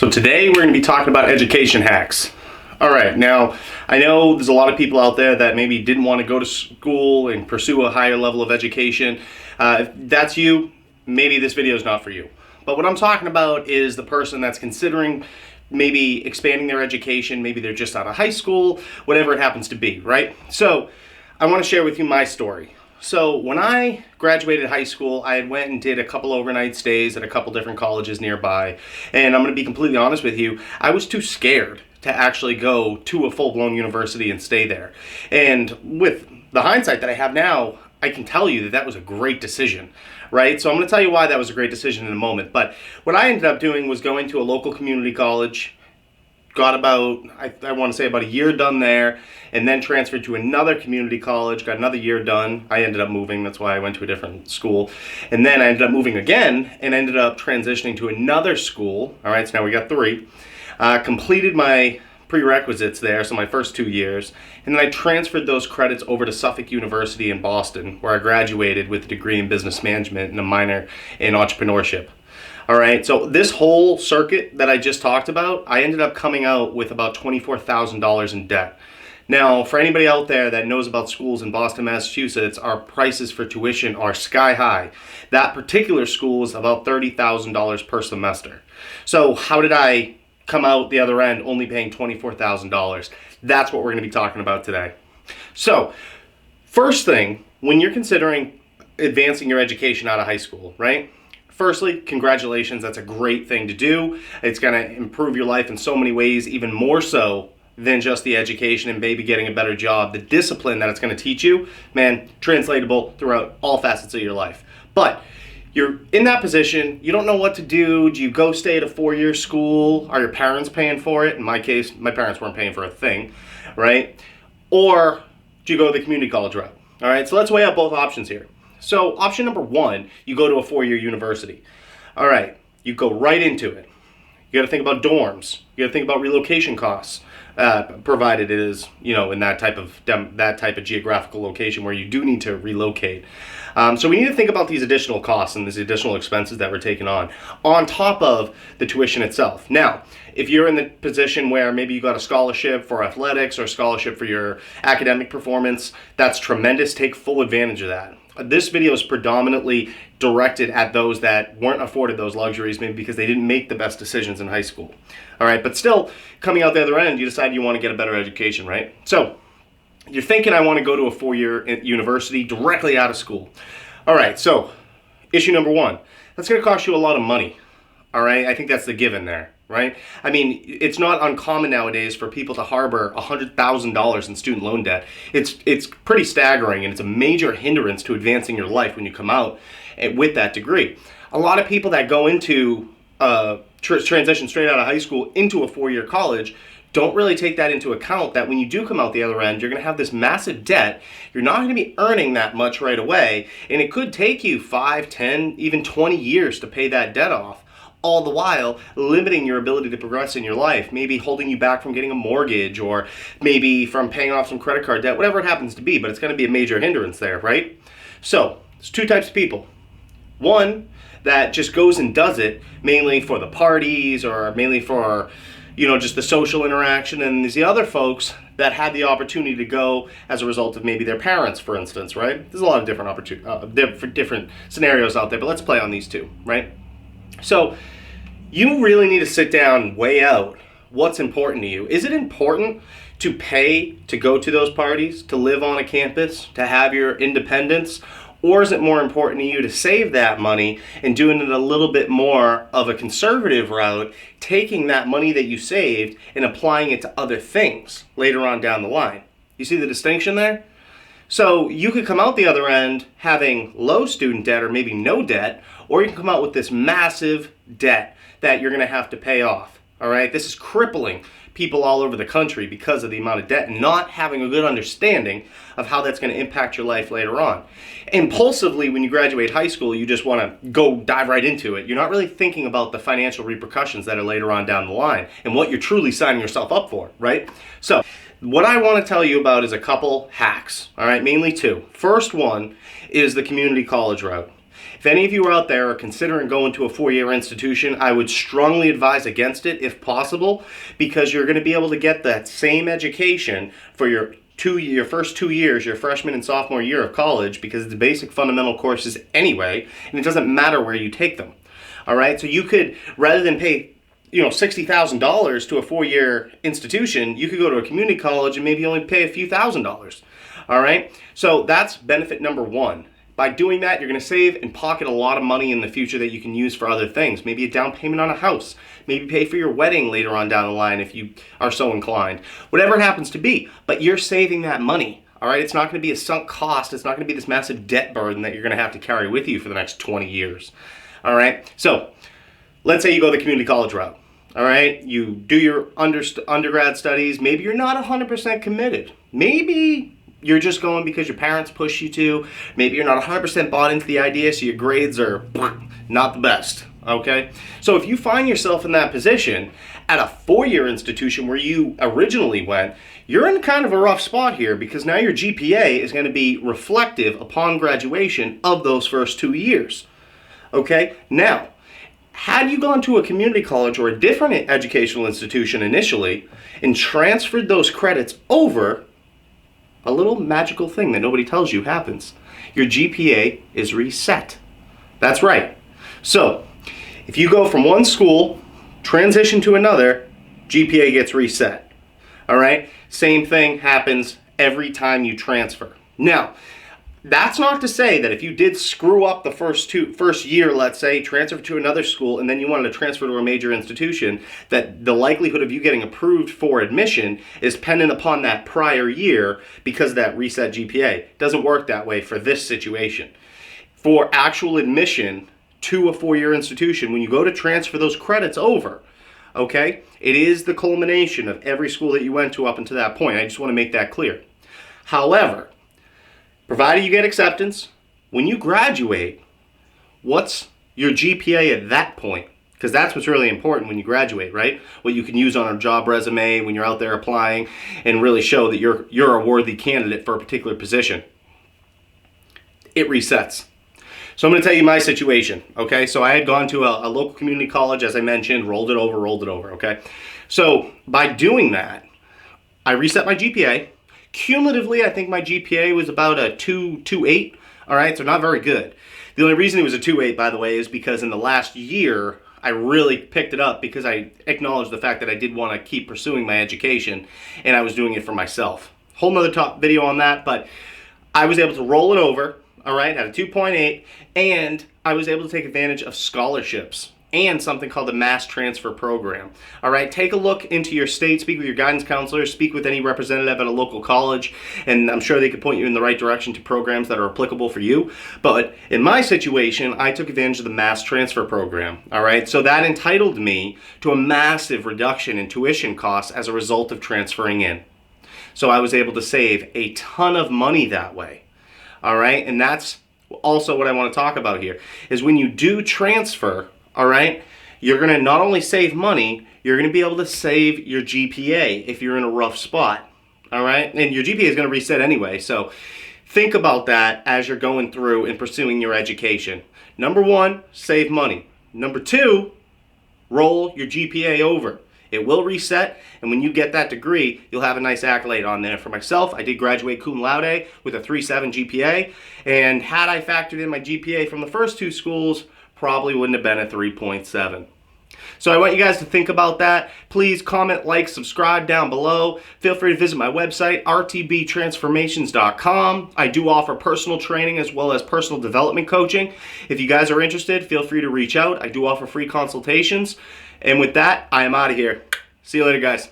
So today we're going to be talking about education hacks. All right, now I know there's a lot of people out there that maybe didn't want to go to school and pursue a higher level of education. If that's you, maybe this video is not for you. But what I'm talking about is the person that's considering maybe expanding their education, maybe they're just out of high school, whatever it happens to be, right? So I want to share with you my story. So when I graduated high school, I went and did a couple overnight stays at a couple different colleges nearby. And I'm going to be completely honest with you, I was too scared to actually go to a full-blown university and stay there. And with the hindsight that I have now, I can tell you that that was a great decision, right? So I'm going to tell you why that was a great decision in a moment. But what I ended up doing was going to a local community college, got about, I want to say about a year done there, and then transferred to another community college, got another year done. I ended up moving, that's why I went to a different school. And then I ended up moving again and ended up transitioning to another school. All right, so now we got three. Completed my prerequisites there, so my first 2 years, and then I transferred those credits over to Suffolk University in Boston, where I graduated with a degree in business management and a minor in entrepreneurship. All right, so this whole circuit that I just talked about, I ended up coming out with about $24,000 in debt. Now, for anybody out there that knows about schools in Boston, Massachusetts, our prices for tuition are sky high. That particular school is about $30,000 per semester. So how did I come out the other end only paying $24,000? That's what we're going to be talking about today. So, first thing, when you're considering advancing your education out of high school, right? Firstly, congratulations, that's a great thing to do. It's going to improve your life in so many ways, even more so than just the education and maybe getting a better job. The discipline that it's going to teach you, man, translatable throughout all facets of your life. But you're in that position, you don't know what to do. Do you go stay at a 4-year school? Are your parents paying for it? In my case, my parents weren't paying for a thing, right? Or do you go the community college route? All right, so let's weigh up both options here. So option number one, you go to a 4-year university. All right, you go right into it. You got to think about dorms. You got to think about relocation costs, provided it is, in that type of geographical location where you do need to relocate. So we need to think about these additional costs and these additional expenses that we're taking on top of the tuition itself. Now, if you're in the position where maybe you got a scholarship for athletics or a scholarship for your academic performance, that's tremendous. Take full advantage of that. This video is predominantly directed at those that weren't afforded those luxuries, maybe because they didn't make the best decisions in high school. All right, but still, coming out the other end, you decide you want to get a better education, right? So you're thinking, I want to go to a 4-year university directly out of school. All right, so issue number one, that's going to cost you a lot of money. All right, I think that's the given there, right? I mean, it's not uncommon nowadays for people to harbor $100,000 in student loan debt. It's pretty staggering, and it's a major hindrance to advancing your life when you come out with that degree. A lot of people that go into transition straight out of high school into a 4-year college don't really take that into account, that when you do come out the other end, you're going to have this massive debt. You're not going to be earning that much right away, and it could take you 5, 10, even 20 years to pay that debt off, all the while limiting your ability to progress in your life, maybe holding you back from getting a mortgage or maybe from paying off some credit card debt, whatever it happens to be, but it's going to be a major hindrance there, right? So, there's two types of people. One that just goes and does it mainly for the parties or mainly for just the social interaction, and there's the other folks that had the opportunity to go as a result of maybe their parents, for instance, right? There's a lot of different scenarios out there, but let's play on these two, right? So you really need to sit down and weigh out what's important to you. Is it important to pay to go to those parties, to live on a campus, to have your independence? Or is it more important to you to save that money and doing it a little bit more of a conservative route, taking that money that you saved and applying it to other things later on down the line? You see the distinction there? So you could come out the other end having low student debt or maybe no debt, or you can come out with this massive debt that you're going to have to pay off. All right, this is crippling people all over the country because of the amount of debt and not having a good understanding of how that's going to impact your life later on. Impulsively, when you graduate high school, you just want to go dive right into it. You're not really thinking about the financial repercussions that are later on down the line and what you're truly signing yourself up for, right? So what I want to tell you about is a couple hacks, all right, mainly two. First one is the community college route. If any of you are out there are considering going to a 4-year institution, I would strongly advise against it if possible, because you're going to be able to get that same education for your first 2 years, your freshman and sophomore year of college, because it's basic fundamental courses anyway, and it doesn't matter where you take them. All right, so you could, rather than pay $60,000 to a 4-year institution, you could go to a community college and maybe only pay a few $1,000s. All right, so that's benefit number one. By doing that, you're going to save and pocket a lot of money in the future that you can use for other things. Maybe a down payment on a house. Maybe pay for your wedding later on down the line if you are so inclined. Whatever it happens to be. But you're saving that money. All right? It's not going to be a sunk cost. It's not going to be this massive debt burden that you're going to have to carry with you for the next 20 years. All right? So let's say you go the community college route. All right? You do your undergrad studies. Maybe you're not 100% committed. Maybe you're just going because your parents push you to. Maybe you're not 100% bought into the idea, so your grades are not the best, okay? So if you find yourself in that position at a 4-year institution where you originally went, you're in kind of a rough spot here, because now your GPA is going to be reflective upon graduation of those first 2 years, okay? Now, had you gone to a community college or a different educational institution initially and transferred those credits over, a little magical thing that nobody tells you happens. Your GPA is reset. That's right. So, if you go from one school, transition to another, GPA gets reset. All right? Same thing happens every time you transfer. Now, that's not to say that if you did screw up the first year, let's say, transfer to another school, and then you wanted to transfer to a major institution, that the likelihood of you getting approved for admission is dependent upon that prior year because of that reset GPA. It doesn't work that way for this situation. For actual admission to a 4-year institution, when you go to transfer those credits over, okay, it is the culmination of every school that you went to up until that point. I just want to make that clear. However, provided you get acceptance, when you graduate, what's your GPA at that point? Because that's what's really important when you graduate, right? What you can use on a job resume when you're out there applying and really show that you're a worthy candidate for a particular position. It resets. So I'm going to tell you my situation, okay? So I had gone to a local community college, as I mentioned, rolled it over, okay? So by doing that, I reset my GPA. Cumulatively, I think my GPA was about a 2.8, all right, so not very good. The only reason it was a 2.8, by the way, is because in the last year, I really picked it up because I acknowledged the fact that I did want to keep pursuing my education, and I was doing it for myself. Whole nother top video on that, but I was able to roll it over, all right, at a 2.8, and I was able to take advantage of scholarships and something called the mass transfer program. All right, take a look into your state, speak with your guidance counselor, speak with any representative at a local college, and I'm sure they could point you in the right direction to programs that are applicable for you. But in my situation, I took advantage of the mass transfer program. All right, so that entitled me to a massive reduction in tuition costs as a result of transferring in. So I was able to save a ton of money that way. All right, and that's also what I want to talk about here, is when you do transfer, all right, you're going to not only save money, you're going to be able to save your GPA if you're in a rough spot, all right? And your GPA is going to reset anyway, so think about that as you're going through and pursuing your education. Number one, save money. Number two, roll your GPA over. It will reset, and when you get that degree, you'll have a nice accolade on there. For myself, I did graduate cum laude with a 3.7 GPA, and had I factored in my GPA from the first two schools, probably wouldn't have been a 3.7. So I want you guys to think about that. Please comment, like, subscribe down below. Feel free to visit my website, RTBTransformations.com. I do offer personal training as well as personal development coaching. If you guys are interested, feel free to reach out. I do offer free consultations. And with that, I am out of here. See you later, guys.